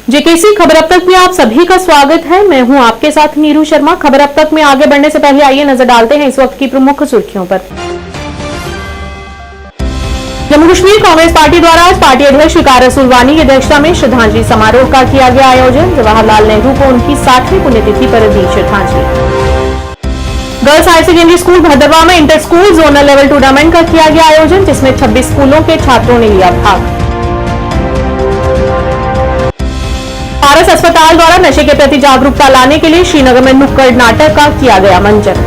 JKC खबर अब तक में आप सभी का स्वागत है। मैं हूं आपके साथ नीरू शर्मा। खबर अब तक में आगे बढ़ने से पहले आइए नजर डालते हैं इस वक्त की प्रमुख सुर्खियों पर। जम्मू कश्मीर कांग्रेस पार्टी द्वारा आज पार्टी अध्यक्ष विकार रसूलवानी की अध्यक्षता में श्रद्धांजलि समारोह का किया गया आयोजन। जवाहरलाल नेहरू को उनकी 60वीं पुण्यतिथि पर दी श्रद्धांजलि। Girls higher secondary school Bhadarwah में inter school zonal level tournament का किया गया आयोजन, जिसमें 26 स्कूलों के छात्रों ने लिया भाग। पारस अस्पताल द्वारा नशे के प्रति जागरूकता लाने के लिए श्रीनगर में नुक्कड़ नाटक का किया गया मंचन।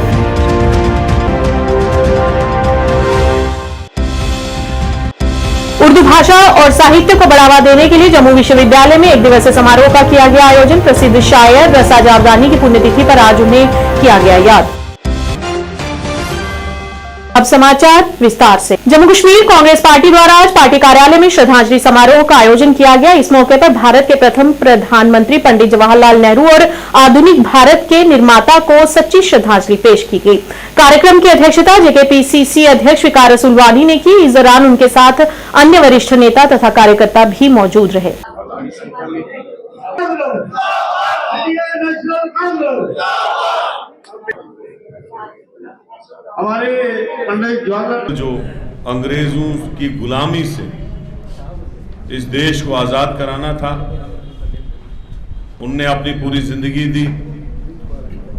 उर्दू भाषा और साहित्य को बढ़ावा देने के लिए जम्मू विश्वविद्यालय में एक दिवसीय समारोह का किया गया आयोजन। प्रसिद्ध शायर रसा जावदानी की पुण्यतिथि पर आज उन्हें किया गया याद। अब समाचार विस्तार से। जम्मू कश्मीर कांग्रेस पार्टी द्वारा आज पार्टी कार्यालय में श्रद्धांजलि समारोह का आयोजन किया गया। इस मौके पर भारत के प्रथम प्रधानमंत्री पंडित जवाहरलाल नेहरू और आधुनिक भारत के निर्माता को सच्ची श्रद्धांजलि पेश की गई। कार्यक्रम की अध्यक्षता जेकेपीसीसी अध्यक्ष विकार रसूलवानी ने की। इस दौरान उनके साथ अन्य वरिष्ठ नेता तथा कार्यकर्ता भी मौजूद रहे। हमारे पंडित जवाहरलाल जो अंग्रेजों की गुलामी से इस देश को आजाद कराना था, उनने अपनी पूरी जिंदगी दी,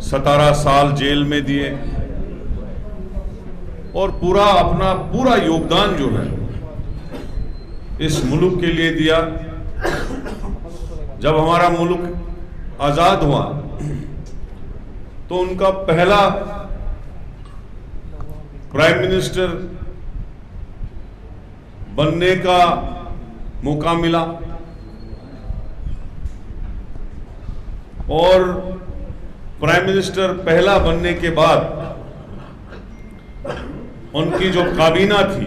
17 साल जेल में दिए और पूरा योगदान जो है इस मुल्क के लिए दिया। जब हमारा मुल्क आजाद हुआ तो उनका पहला प्राइम मिनिस्टर बनने का मौका मिला और प्राइम मिनिस्टर पहला बनने के बाद उनकी जो काबीना थी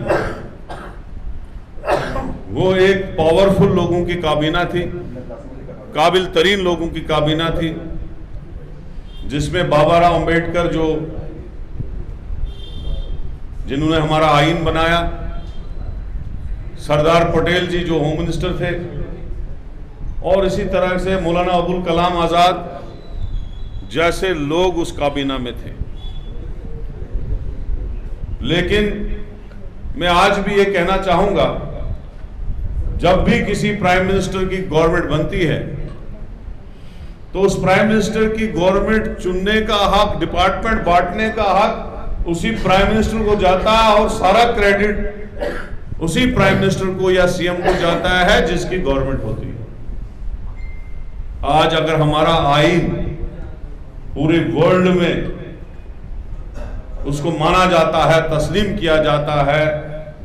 वो एक पावरफुल लोगों की काबीना थी, काबिल तरीन लोगों की काबीना थी, जिसमें बाबा राव अंबेडकर जिन्होंने हमारा आईन बनाया, सरदार पटेल जी जो होम मिनिस्टर थे, और इसी तरह से मौलाना अबुल कलाम आजाद जैसे लोग उस काबीना में थे। लेकिन मैं आज भी ये कहना चाहूंगा, जब भी किसी प्राइम मिनिस्टर की गवर्नमेंट बनती है तो उस प्राइम मिनिस्टर की गवर्नमेंट चुनने का हक, डिपार्टमेंट बांटने का हक उसी प्राइम मिनिस्टर को जाता है और सारा क्रेडिट उसी प्राइम मिनिस्टर को या सीएम को जाता है जिसकी गवर्नमेंट होती है। आज अगर हमारा आईन पूरे वर्ल्ड में उसको माना जाता है, तस्लीम किया जाता है,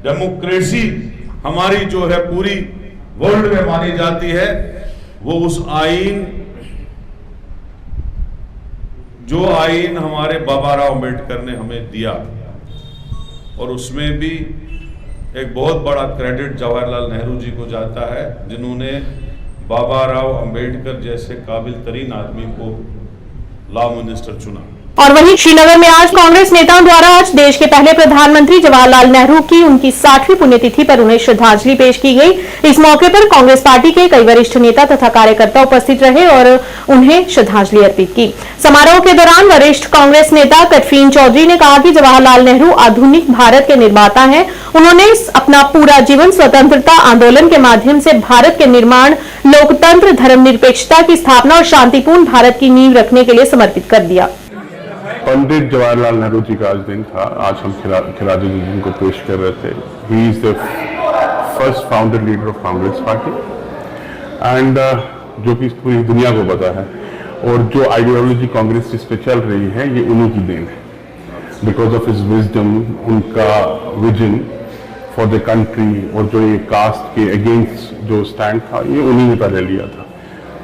डेमोक्रेसी हमारी जो है पूरी वर्ल्ड में मानी जाती है, वो उस जो आईन हमारे बाबा राव अंबेडकर ने हमें दिया, और उसमें भी एक बहुत बड़ा क्रेडिट जवाहरलाल नेहरू जी को जाता है, जिन्होंने बाबा राव अंबेडकर जैसे काबिल तरीन आदमी को लॉ मिनिस्टर चुना। और वहीं श्रीनगर में आज कांग्रेस नेताओं द्वारा आज देश के पहले प्रधानमंत्री जवाहरलाल नेहरू की उनकी 60वीं पुण्यतिथि पर उन्हें श्रद्धांजलि पेश की गई। इस मौके पर कांग्रेस पार्टी के कई वरिष्ठ नेता तथा कार्यकर्ता उपस्थित रहे और उन्हें श्रद्धांजलि अर्पित की। समारोह के दौरान वरिष्ठ कांग्रेस नेता कटफीन चौधरी ने कहा कि जवाहरलाल नेहरू आधुनिक भारत के निर्माता हैं। उन्होंने अपना पूरा जीवन स्वतंत्रता आंदोलन के माध्यम से भारत के निर्माण, लोकतंत्र, धर्मनिरपेक्षता की स्थापना और शांतिपूर्ण भारत की नींव रखने के लिए समर्पित कर दिया। पंडित जवाहरलाल नेहरू जी का आज दिन था। आज हम खिराजी जी जिनको पेश कर रहे थे। He is the first founder leader of Congress party and जो कि पूरी दुनिया को पता है, और जो आइडियोलॉजी कांग्रेस जिस पे चल रही है ये उन्हीं की देन है। बिकॉज ऑफ हिज विजडम, उनका विजन फॉर द कंट्री, और जो ये कास्ट के अगेंस्ट जो स्टैंड था ये उन्हीं ने पहले लिया था।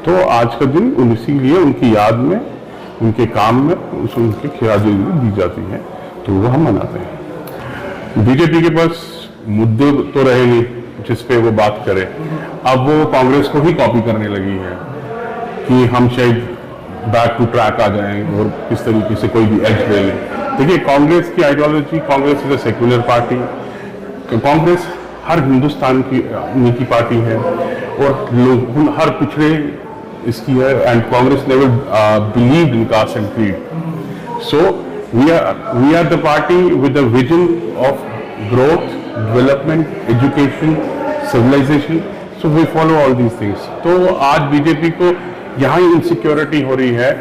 तो आज का दिन इसीलिए उनकी याद में, उनके काम में उनके खिराजी दी जाती है, तो वो हम मनाते हैं। बीजेपी के पास मुद्दे तो रहे नहीं जिस पे वो बात करे। अब वो कांग्रेस को ही कॉपी करने लगी है कि हम शायद बैक टू ट्रैक आ जाएं और किस तरीके से कोई भी एज ले लें। देखिए, कांग्रेस की ideology, Congress is a secular party. Congress हर हिंदुस्तान की पार्टी है और लोग हर पिछड़े इसकी है, and Congress never believed in caste and creed. So we are the party with a vision of growth, development, education, civilization. So we follow all these things. तो आज बीजेपी को यहाँ ही इनसिक्योरिटी हो रही है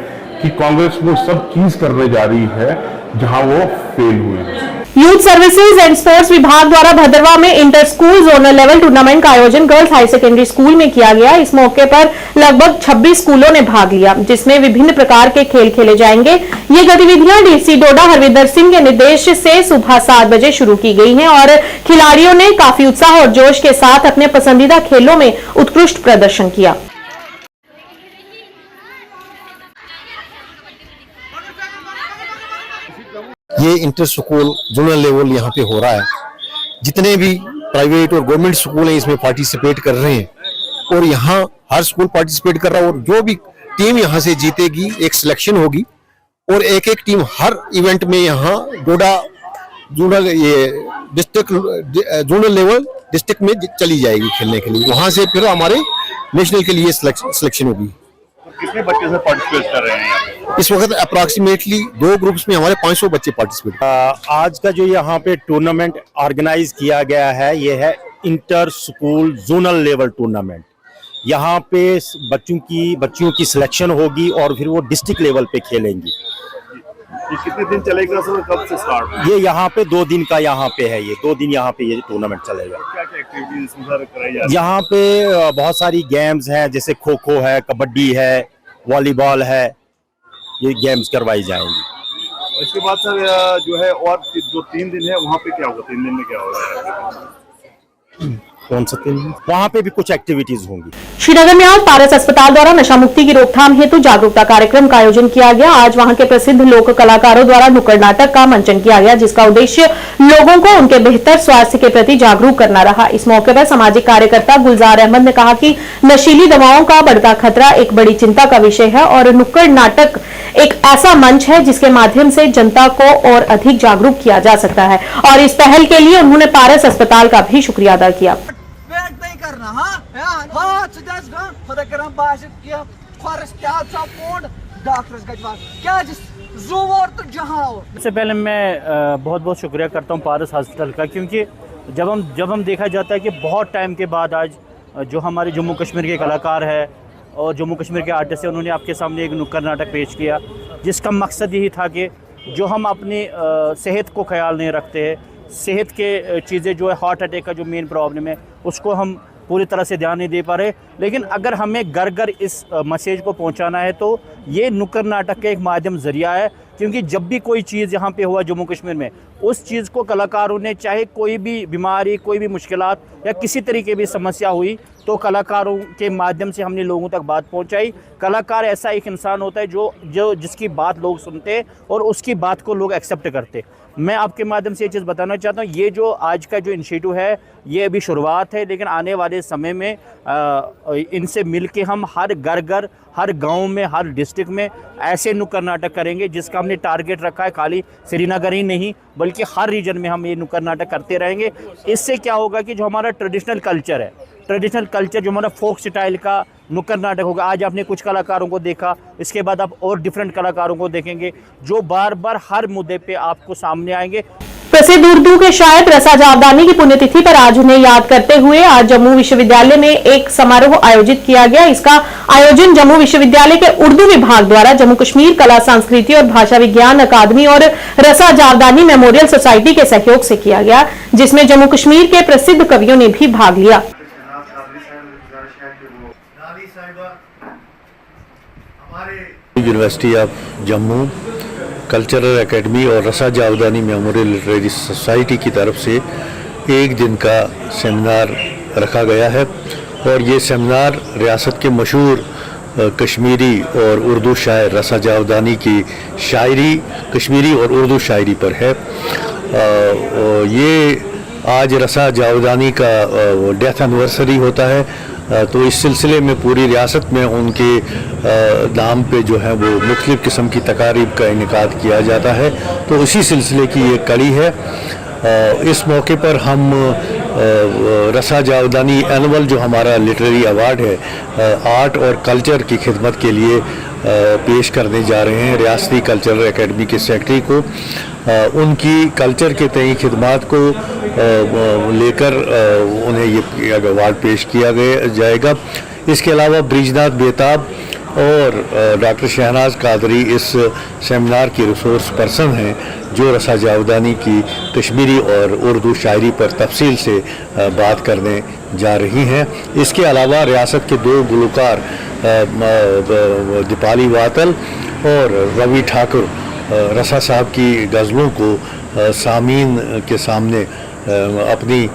कि कांग्रेस वो सब चीज करने जा रही है जहां वो फेल हुए हैं. यूथ सर्विसेज एंड स्पोर्ट्स विभाग द्वारा भदरवा में inter school zonal level tournament का आयोजन गर्ल्स हाई सेकेंडरी स्कूल में किया गया. इस मौके पर लगभग 26 स्कूलों ने भाग लिया, जिसमें विभिन्न प्रकार के खेल खेले जाएंगे. ये गतिविधियां डीसी डोडा हरविंदर सिंह के निर्देश से सुबह 7 बजे शुरू की गई हैं और खिलाड़ियों ने काफी उत्साह और जोश के साथ अपने पसंदीदा खेलों में उत्कृष्ट प्रदर्शन किया. ये इंटर स्कूल जोनल लेवल यहाँ पे हो रहा है. जितने भी प्राइवेट और गवर्नमेंट स्कूल हैं इसमें पार्टिसिपेट कर रहे हैं और यहाँ हर स्कूल पार्टिसिपेट कर रहा है. और जो भी टीम यहाँ से जीतेगी एक सिलेक्शन होगी और एक एक टीम हर इवेंट में यहाँ डोडा जोनल ये डिस्ट्रिक्ट जोनल लेवल डिस्ट्रिक्ट में चली जाएगी खेलने के लिए. वहाँ से फिर हमारे नेशनल के लिए सिलेक्शन होगी. कितने बच्चे से पार्टिसिपेट कर रहे हैं यहाँ पे? इस वक्त अप्रोक्सीमेटली 2 ग्रुप्स में हमारे 500 बच्चे पार्टिसिपेट. आज का जो यहाँ पे टूर्नामेंट ऑर्गेनाइज किया गया है ये है inter school zonal level tournament. यहाँ पे बच्चियों की सिलेक्शन होगी और फिर वो डिस्ट्रिक्ट लेवल पे खेलेंगी. ये कितने दिन चलेगा सर, कब से स्टार्ट? ये यहाँ पे 2 दिन का यहाँ पे है. ये 2 दिन यहाँ पे ये टूर्नामेंट चलेगा. क्या क्या एक्टिविटीज इसमें सर कराई जा रही है? यहाँ पे बहुत सारी गेम्स हैं, जैसे खो खो है, कबड्डी है, वॉलीबॉल है. ये गेम्स करवाई जाएंगी. इसके बाद सर जो है और जो 3 दिन है वहाँ पे क्या होगा? 3 दिन में क्या होगा? कौन सा दिन? वहाँ पे भी कुछ एक्टिविटीज होंगी. श्रीनगर में आज पारस अस्पताल द्वारा नशा मुक्ति की रोकथाम हेतु जागरूकता कार्यक्रम का आयोजन किया गया. आज वहां के प्रसिद्ध लोक कलाकारों द्वारा नुक्कड़ नाटक का मंचन किया गया, जिसका उद्देश्य लोगों को उनके बेहतर स्वास्थ्य के प्रति जागरूक करना रहा. इस मौके पर सामाजिक कार्यकर्ता गुलजार अहमद ने कहा कि नशीली दवाओं का बढ़ता खतरा एक बड़ी चिंता का विषय है और नुक्कड़ नाटक एक ऐसा मंच है जिसके माध्यम से जनता को और अधिक जागरूक किया जा सकता है. और इस पहल के लिए उन्होंने पारस अस्पताल का भी शुक्रिया अदा किया. सबसे पहले मैं बहुत बहुत शुक्रिया करता हूँ पारस हॉस्पिटल का, क्योंकि जब हम देखा जाता है कि बहुत टाइम के बाद आज जो हमारे जम्मू कश्मीर के कलाकार है और जम्मू कश्मीर के आर्टिस्ट हैं, उन्होंने आपके सामने एक नुक्कड़ नाटक पेश किया, जिसका मकसद यही था कि जो हम अपनी सेहत को ख्याल नहीं रखते हैं, सेहत के चीज़ें जो है हार्ट अटैक का जो मेन प्रॉब्लम है उसको हम पूरी तरह से ध्यान नहीं दे पा रहे. लेकिन अगर हमें घर घर इस मैसेज को पहुंचाना है तो ये नुक्कड़ नाटक का एक माध्यम ज़रिया है. क्योंकि जब भी कोई चीज़ यहाँ पे हुआ जम्मू कश्मीर में, उस चीज़ को कलाकारों ने, चाहे कोई भी बीमारी, कोई भी मुश्किलात या किसी तरीके की समस्या हुई, तो कलाकारों के माध्यम से हमने लोगों तक बात पहुँचाई. कलाकार ऐसा एक इंसान होता है जो जिसकी बात लोग सुनते और उसकी बात को लोग एक्सेप्ट करते. मैं आपके माध्यम से ये चीज़ बताना चाहता हूँ, ये जो आज का जो इनिशिएटिव है ये अभी शुरुआत है, लेकिन आने वाले समय में इनसे मिलके हम हर घर हर गांव में, हर डिस्ट्रिक्ट में ऐसे नुक्कड़ नाटक करेंगे, जिसका हमने टारगेट रखा है खाली श्रीनगर ही नहीं बल्कि हर रीजन में हम ये नुक्कड़ नाटक करते रहेंगे. इससे क्या होगा कि जो हमारा ट्रेडिशनल कल्चर जो हमारा फोक स्टाइल का नुक्कड़ नाटक होगा. आज आपने कुछ कलाकारों को देखा, इसके बाद आप और डिफरेंट कलाकारों को देखेंगे जो बार बार हर मुद्दे पे आपको सामने आएंगे. प्रसिद्ध उर्दू के शायर रसा जावदानी की पुण्यतिथि पर आज उन्हें याद करते हुए आज जम्मू विश्वविद्यालय में एक समारोह आयोजित किया गया. इसका आयोजन जम्मू विश्वविद्यालय के उर्दू विभाग द्वारा जम्मू कश्मीर कला संस्कृति और भाषा विज्ञान अकादमी और रसा जावदानी मेमोरियल सोसाइटी के सहयोग से किया गया, जिसमें जम्मू कश्मीर के प्रसिद्ध कवियों ने भी भाग लिया. University of Jammu cultural academy और रसा जावदानी मेमोरियल लिटरेरी सोसाइटी की तरफ से एक दिन का सेमिनार रखा गया है और ये सेमिनार रियासत के मशहूर कश्मीरी और उर्दू शायर रसा जावदानी की शायरी, कश्मीरी और उर्दू शायरी पर है. ये आज रसा जावदानी का डेथ एनिवर्सरी होता है, तो इस सिलसिले में पूरी रियासत में उनके नाम पे जो है वो मुख्तलिफ़ किस्म की तकारीब का इनेकाद किया जाता है. तो इसी सिलसिले की ये कड़ी है. इस मौके पर हम रसा जावदानी एनुअल जो हमारा लिटरेरी अवार्ड है आर्ट और कल्चर की खिदमत के लिए पेश करने जा रहे हैं रियासती कल्चरल एकेडमी के सेक्रेटरी को। उनकी कल्चर के तय खिदमात को लेकर उन्हें ये अवार्ड पेश किया जाएगा। इसके अलावा ब्रिजनाथ बेताब और डॉक्टर शहनाज कादरी इस सेमिनार की रिसोर्स पर्सन हैं जो रसा जावदानी की कश्मीरी और उर्दू शायरी पर तफसील से बात करने जा रही हैं। इसके अलावा रियासत के 2 गुलकार दीपाली वातल और रवि ठाकुर रसा साहब की गज़लों को सामीन के सामने अपनी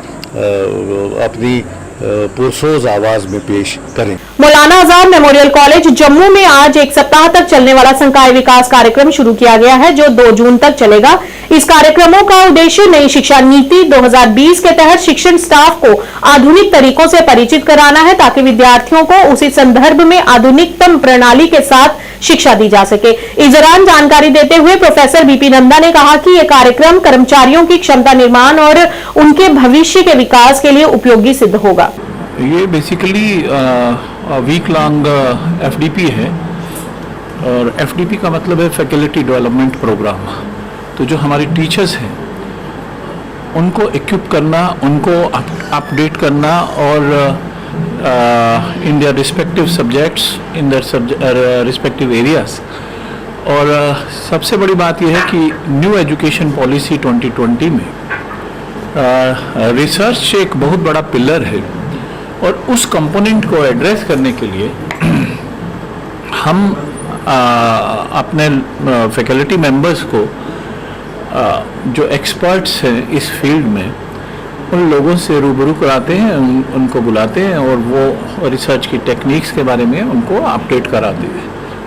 पुरसोज आवाज में पेश करें। मौलाना आजाद मेमोरियल कॉलेज जम्मू में आज 1 सप्ताह तक चलने वाला संकाय विकास कार्यक्रम शुरू किया गया है जो 2 जून तक चलेगा। इस कार्यक्रमों का उद्देश्य नई शिक्षा नीति 2020 के तहत शिक्षण स्टाफ को आधुनिक तरीकों से परिचित कराना है ताकि विद्यार्थियों को उसी संदर्भ में आधुनिकतम प्रणाली के साथ शिक्षा दी जा सके। इस दौरान जानकारी देते हुए प्रोफेसर बीपी नंदा ने कहा कि यह कार्यक्रम कर्मचारियों की क्षमता निर्माण और उनके भविष्य के विकास के लिए उपयोगी सिद्ध होगा। ये बेसिकली वीक लॉन्ग एफडीपी है और एफडीपी का मतलब है फैकल्टी डेवलपमेंट प्रोग्राम। तो जो हमारे टीचर्स हैं उनको इक्विप करना, उनको अपडेट करना और in their respective subjects, in their respective areas। और सबसे बड़ी बात यह है कि न्यू एजुकेशन पॉलिसी 2020 में रिसर्च एक बहुत बड़ा पिलर है और उस कंपोनेंट को एड्रेस करने के लिए हम अपने फैकल्टी मेंबर्स को जो एक्सपर्ट्स हैं इस फील्ड में उन लोगों से रूबरू कराते हैं, उनको बुलाते हैं और वो रिसर्च की टेक्निक्स के बारे में उनको अपडेट कराते हैं।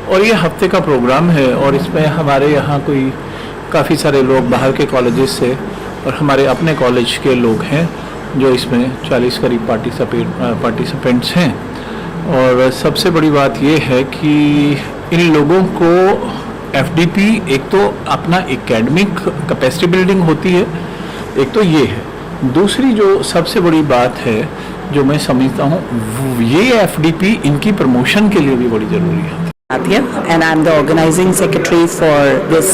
और ये हफ्ते का प्रोग्राम है और इसमें हमारे यहाँ कोई काफ़ी सारे लोग बाहर के कॉलेजेस से और हमारे अपने कॉलेज के लोग हैं जो इसमें 40 करीब पार्टिसिपेंट्स हैं। और सबसे बड़ी बात ये है कि इन लोगों को एफडीपी एक तो अपना एकेडमिक कैपेसिटी बिल्डिंग होती है, एक तो ये है। दूसरी जो सबसे बड़ी बात है जो मैं समझता हूँ ये एफडीपी इनकी प्रमोशन के लिए भी बड़ी ज़रूरी है। And I'm the organizing secretary for this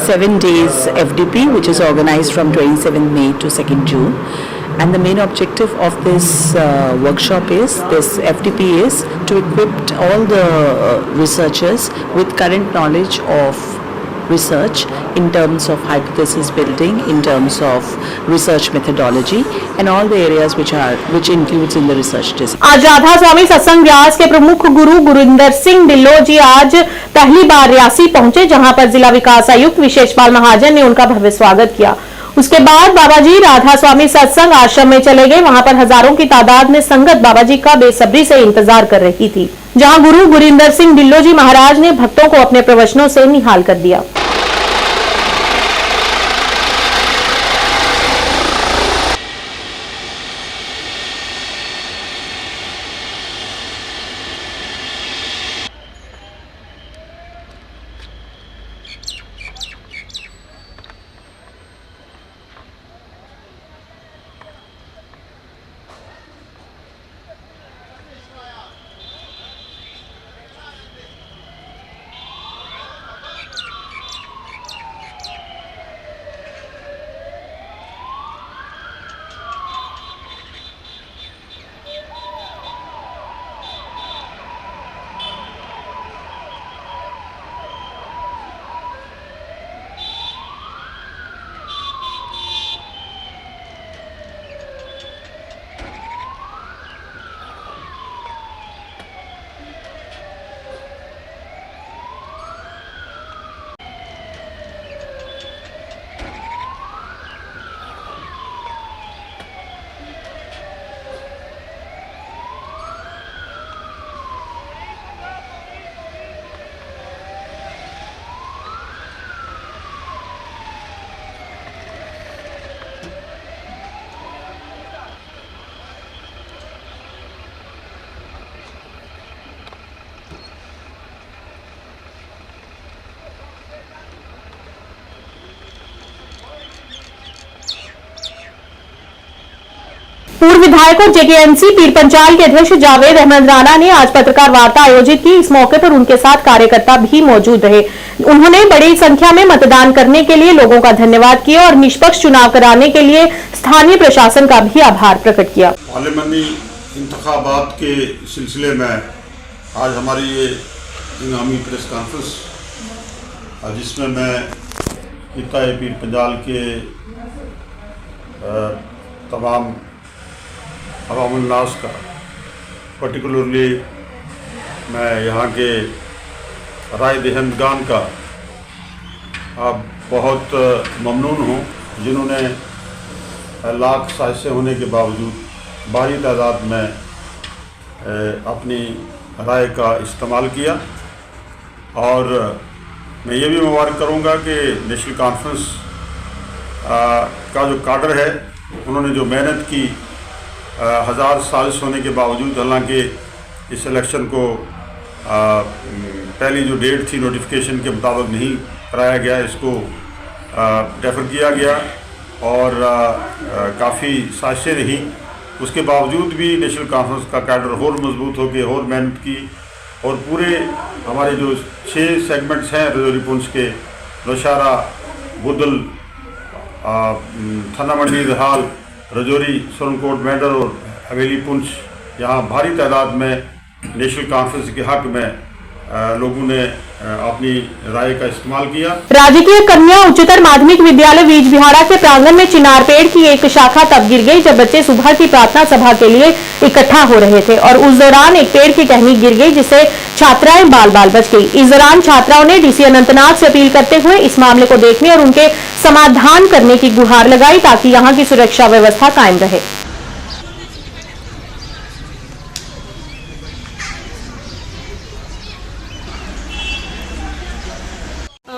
7 days FDP which is organized from 27 May to 2nd June. And the main objective of this workshop is, this FDP is to equip all the researchers with current knowledge of research in terms of hypothesis building, in terms of research methodology and all the areas which includes in the research discipline. आज राधा स्वामी सत्संग व्यास के प्रमुख गुरु गुरिंदर सिंह ढिल्लों जी आज पहली बार रियासी पहुंचे जहां पर जिला विकास आयुक्त विशेषपाल महाजन ने उनका भव्य स्वागत किया। उसके बाद बाबा जी राधा स्वामी सत्संग आश्रम में चले गए। वहां पर हजारों की तादाद में संगत बाबा जी का बेसब्री से इंतजार कर रही थी, जहां गुरु गुरिंदर सिंह ढिल्लों जी महाराज ने भक्तों को अपने प्रवचनों से निहाल कर दिया। पूर्व विधायक और जेकेएमसी पीर पंचाल के अध्यक्ष जावेद अहमद राणा ने आज पत्रकार वार्ता आयोजित की। इस मौके पर उनके साथ कार्यकर्ता भी मौजूद रहे। उन्होंने बड़ी संख्या में मतदान करने के लिए लोगों का धन्यवाद किया और निष्पक्ष चुनाव कराने के लिए स्थानीय प्रशासन का भी आभार प्रकट किया। पार्लियामानी इंतखाबात के सिलसिले में आज हमारी ये हंगामी प्रेस कॉन्फ्रेंस, जिसमें मैं पिता पीर पंजाल के तमाम अवामुल नास का, पर्टिकुलरली मैं यहाँ के राय दहिंदगान का बहुत ममनून हूँ, जिन्होंने लाख साजिशें होने के बावजूद भारी तादाद में अपनी राय का इस्तेमाल किया। और मैं ये भी मुबारक करूँगा कि नेशनल कॉन्फ्रेंस का जो काडर है, उन्होंने जो मेहनत की, हज़ार साजिश होने के बावजूद, हालांकि इस इलेक्शन को पहली जो डेट थी नोटिफिकेशन के मुताबिक नहीं कराया गया, इसको डेफर किया गया और काफ़ी साजिशें रही। उसके बावजूद भी नेशनल कॉन्फ्रेंस का कैडर और मजबूत होकर और मेहनत की और पूरे हमारे जो 6 सेगमेंट्स हैं रजौरी पुंछ के, नौशहरा, बुदल, थाना मंडी दहाल, रजौरी, सोनकोट, मेंढर और हवेली पुंछ, यहाँ भारी तादाद में नेशनल कॉन्फ्रेंस के हक में लोगों ने अपनी राय का इस्तेमाल किया। राजकीय कन्या उच्चतर माध्यमिक विद्यालय बीजबिहाड़ा के प्रांगण में चिनार पेड़ की एक शाखा तब गिर गई जब बच्चे सुबह की प्रार्थना सभा के लिए इकट्ठा हो रहे थे और उस दौरान एक पेड़ की टहनी गिर गई, जिससे छात्राएं बाल बाल बच गई। इस दौरान छात्राओं ने डीसी अनंतनाग से अपील करते हुए इस मामले को देखने और उनके समाधान करने की गुहार लगाई ताकि यहाँ की सुरक्षा व्यवस्था कायम रहे।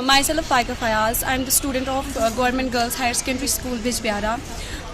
Myself Faika Fayaz, I am the student of Government Girls Higher Secondary School Bijbehara.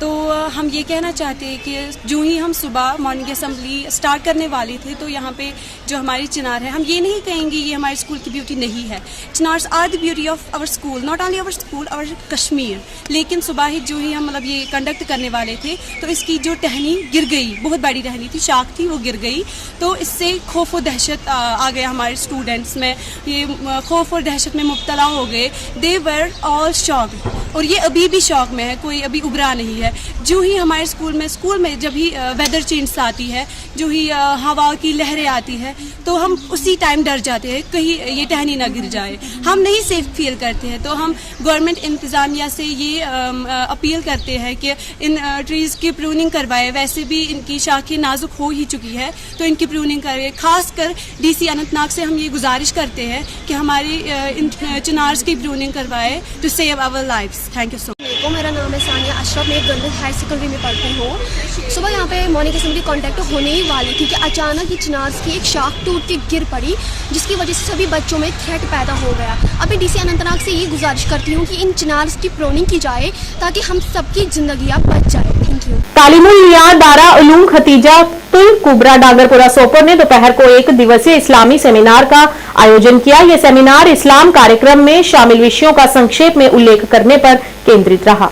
तो हम ये कहना चाहते हैं कि जो ही हम सुबह मॉर्निंग असेंबली स्टार्ट करने वाले थे, तो यहाँ पे जो हमारी चिनार है, हम ये नहीं कहेंगे ये हमारे स्कूल की ब्यूटी नहीं है। Chinars are the beauty of our school, not only our school, our Kashmir. लेकिन सुबह ही जो ही हम मतलब ये कंडक्ट करने वाले थे, तो इसकी जो टहनी गिर गई, बहुत बड़ी टहनी थी, शाख थी, वो गिर गई। तो इससे खौफ और दहशत आ गया हमारे स्टूडेंट्स में, ये खौफ और दहशत में मुब्तला हो गए। दे वर ऑल शॉक्ड, और ये अभी भी शौक में है, कोई अभी उभरा नहीं है। जो ही हमारे स्कूल में जब ही वेदर चेंज आती है, जो ही हवा की लहरें आती है, तो हम उसी टाइम डर जाते हैं कहीं ये टहनी ना गिर जाए। हम नहीं सेफ फील करते हैं, तो हम गवर्नमेंट इंतज़ामिया से ये अपील करते हैं कि इन ट्रीज़ की प्रूनिंग करवाए। वैसे भी इनकी शाखें नाजुक हो ही चुकी है, तो इनकी प्रूनिंग करें। खासकर डीसी अनंतनाग से हम ये गुजारिश करते हैं कि हमारी इन चिनार्स की प्रूनिंग करवाए to save our lives. Thank you so much. मेरा नाम है सानिया अशरफ, मैं गर्ल्स हायर सेकेंडरी में पढ़ती हूँ। सुबह यहाँ पे मॉर्निंग असेंबली कॉन्टैक्ट होने ही वाली थी कि अचानक ही चिनार्स की एक शाख टूट के गिर पड़ी, जिसकी वजह से सभी बच्चों में थ्रेट पैदा हो गया। अभी डीसी अनंतनाग से ये गुजारिश करती हूँ कि इन चिनार्स की प्रूनिंग की जाए ताकि हम सबकी जिंदगियाँ बच जाए। Thank you. तालीमुल निया दारा उलूम खतीजा तुल कुबरा डागरपुरा सोपोर ने दोपहर को 1 दिवसीय इस्लामी सेमिनार का आयोजन किया। यह सेमिनार इस्लाम कार्यक्रम में शामिल विषयों का संक्षेप में उल्लेख करने पर केंद्रित रहा।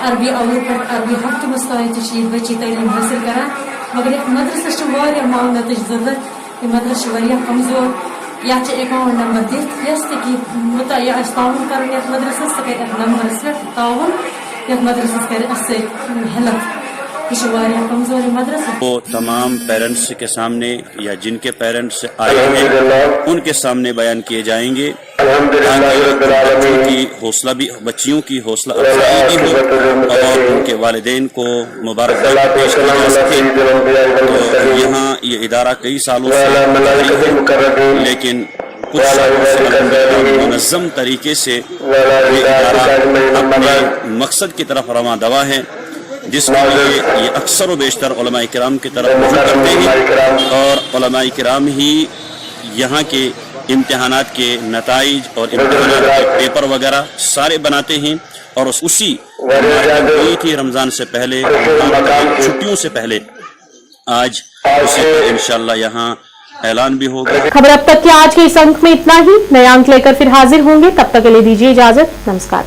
अरबी अवल पे अरबी हफ्तमस तान बच्चे तलीम हासिल करान, मगर यह मदरसस मामलत जरूरत। यह मदरस कमजोर, या अकाउंट नंबर दिख यस मुतयन कर मदरसस कर नंबरस पे ताउन यथ मदरसस कर हेल्प। वो तमाम पेरेंट्स के सामने या जिनके पेरेंट्स आए हैं उनके सामने बयान किए जाएंगे, बच्चियों की हौसला अफजाई भी हो और उनके वालिदैन को मुबारकबाद पेश की जा सके। तो यहाँ ये इदारा कई सालों से, लेकिन कुछ सालों से मुनज़्ज़म तरीके से ये इदारा अपने मकसद की तरफ रवां दवा है, जिसके लिए ये अक्सर व बेशतर उलमाए किराम की तरफ रुजू करते हैं और उलमाए किराम ही यहाँ के इम्तिहानात के नताइज और इम्तिहानात के पेपर वगैरह सारे बनाते हैं। और उसी हुई थी रमज़ान से पहले, छुट्टियों से पहले, आज उसी पर इंशाअल्लाह यहाँ ऐलान भी होगा। खबर अब तक के आज के इस अंक में इतना ही। नए अंक लेकर फिर हाजिर होंगे, तब तक के लिए दीजिए इजाजत। नमस्कार।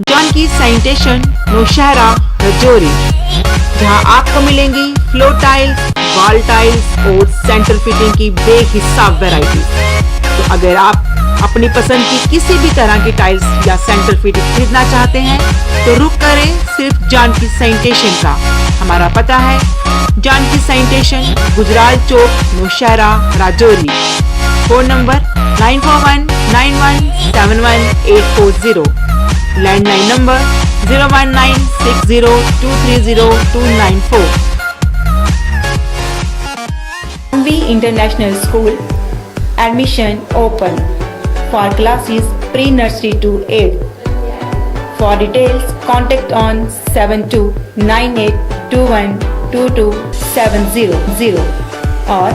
जानकी सैनिटेशन नौशहरा रजौरी, जहां आपको मिलेंगी फ्लोर टाइल्स, वॉल टाइल्स और सेंटर फिटिंग की बेहिसाब वैरायटी। तो अगर आप अपनी पसंद की किसी भी तरह की टाइल्स या सेंटर फिटिंग खरीदना चाहते हैं तो रुक करें सिर्फ जानकी सैनिटेशन का। हमारा पता है Janki sanitation, Gujral Chowk, Nowshera, Rajouri. Phone number 9419171840, landline number 01960230294। Anvi International School, admission open for classes pre-nursery to 8th. For details, contact on 7298212270 or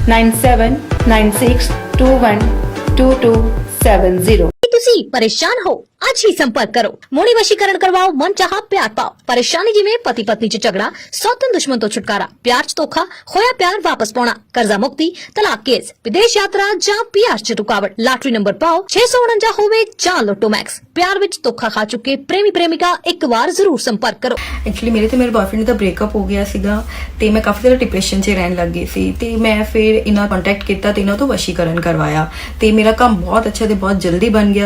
9796212270। ਤੁਸੀਂ ਪਰੇਸ਼ਾਨ ਹੋ ਅੱਜ ਹੀ ਸੰਪਰਕ ਕਰੋ। ਮੋੜੀ ਵਸ਼ੀਕਰਨ ਕਰਵਾਓ, ਮਨ ਚਾਹਾ ਪਿਆਰ ਪਾਓ। ਪਰੇਸ਼ਾਨੀ ਜਿਵੇਂ ਪਤੀ ਪਤਨੀ ਚ ਝਗੜਾ, ਸੌਤਨ ਦੁਸ਼ਮਣ ਤੋਂ ਛੁਟਕਾਰਾ, ਪਿਆਰ ਚ ਧੋਖਾ, ਹੋਇਆ ਪਿਆਰ ਵਾਪਸ ਪਾਉਣਾ, ਕਰਜ਼ਾ ਮੁਕਤੀ, ਤਲਾਕ ਕੇਸ, ਵਿਦੇਸ਼ ਯਾਤਰਾ ਜਾਂ ਪਿਆਰ ਚ ਰੁਕਾਵਟ। ਲਾਟਰੀ ਨੰਬਰ ਪਾਓ 649 ਹੋਵੇ ਜਾਂ ਲੋਟੋ ਮੈਕਸ। ਪਿਆਰ ਵਿੱਚ ਧੋਖਾ ਖਾ ਚੁੱਕੇ ਪ੍ਰੇਮੀ ਪ੍ਰੇਮਿਕਾ ਇੱਕ ਵਾਰ ਜ਼ਰੂਰ ਸੰਪਰਕ ਕਰੋ। ਐਕਚੁਅਲੀ ਮੇਰੇ ਤੇ ਮੇਰੇ ਬॉयਫ੍ਰੈਂਡ ਦਾ ਬ੍ਰੇਕਅਪ ਹੋ ਗਿਆ ਸੀਗਾ ਤੇ ਮੈਂ ਕਾਫੀ ਜ਼ਿਆਦਾ ਡਿਪਰੈਸ਼ਨ 'ਚ ਰਹਿਣ ਲੱਗ ਗਈ ਸੀ ਤੇ ਮੈਂ ਫਿਰ ਇਹਨਾਂ ਕੰਟੈਕਟ ਕੀਤਾ ਤੇ ਇਹਨਾਂ ਤੋਂ ਵਸ਼ੀਕਰਨ ਕਰਵਾਇਆ ਤੇ ਮੇਰਾ ਕੰਮ ਬਹੁਤ ਅੱਛਾ ਤੇ ਬਹੁਤ ਜਲਦੀ ਬਣ ਗਿਆ।